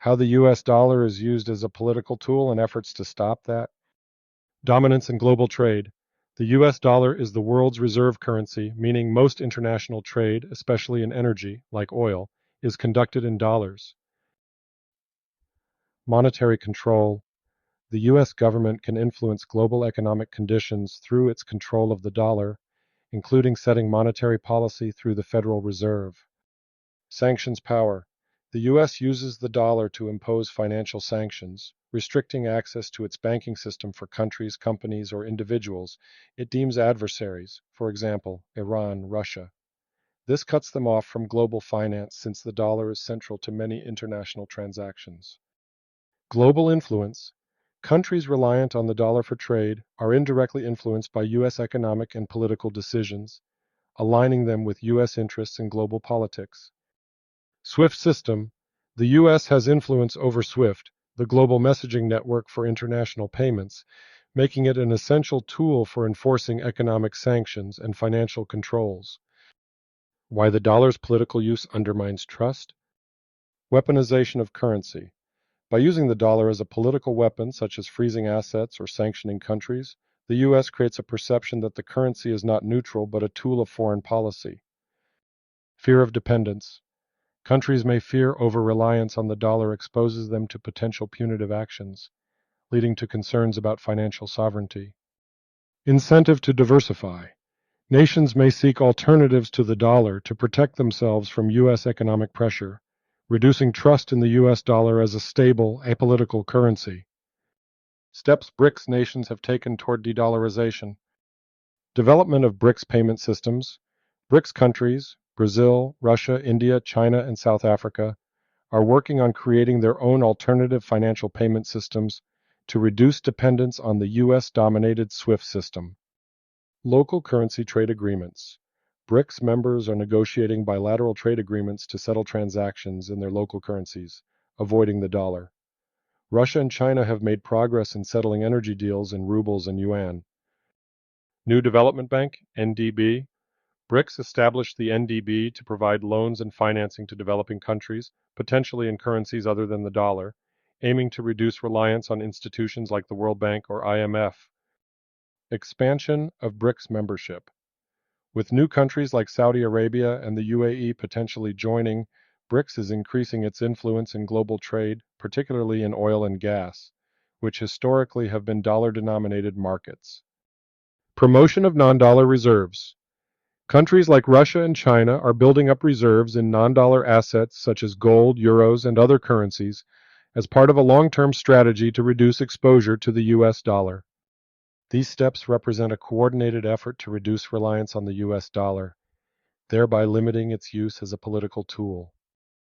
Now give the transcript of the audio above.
How the US dollar is used as a political tool in efforts to stop that. Dominance in global trade. The US dollar is the world's reserve currency, meaning most international trade, especially in energy, like oil, is conducted in dollars. Monetary control. The US government can influence global economic conditions through its control of the dollar, including setting monetary policy through the Federal Reserve. Sanctions power. The U.S. uses the dollar to impose financial sanctions, restricting access to its banking system for countries, companies, or individuals it deems adversaries, for example, Iran, Russia. This cuts them off from global finance since the dollar is central to many international transactions. Global influence. Countries reliant on the dollar for trade are indirectly influenced by U.S. economic and political decisions, aligning them with U.S. interests in global politics. SWIFT system. The U.S. has influence over SWIFT, the global messaging network for international payments, making it an essential tool for enforcing economic sanctions and financial controls. Why the dollar's political use undermines trust. Weaponization of currency. By using the dollar as a political weapon, such as freezing assets or sanctioning countries, the U.S. creates a perception that the currency is not neutral but a tool of foreign policy. Fear of dependence. Countries may fear over-reliance on the dollar exposes them to potential punitive actions, leading to concerns about financial sovereignty. Incentive to diversify. Nations may seek alternatives to the dollar to protect themselves from U.S. economic pressure, reducing trust in the U.S. dollar as a stable, apolitical currency. Steps BRICS nations have taken toward de-dollarization. Development of BRICS payment systems. BRICS countries, Brazil, Russia, India, China, and South Africa, are working on creating their own alternative financial payment systems to reduce dependence on the U.S.-dominated SWIFT system. Local currency trade agreements. BRICS members are negotiating bilateral trade agreements to settle transactions in their local currencies, avoiding the dollar. Russia and China have made progress in settling energy deals in rubles and yuan. New Development Bank, NDB. BRICS established the NDB to provide loans and financing to developing countries, potentially in currencies other than the dollar, aiming to reduce reliance on institutions like the World Bank or IMF. Expansion of BRICS membership. With new countries like Saudi Arabia and the UAE potentially joining, BRICS is increasing its influence in global trade, particularly in oil and gas, which historically have been dollar-denominated markets. Promotion of non-dollar reserves. Countries like Russia and China are building up reserves in non-dollar assets such as gold, euros, and other currencies as part of a long-term strategy to reduce exposure to the US dollar. These steps represent a coordinated effort to reduce reliance on the US dollar, thereby limiting its use as a political tool.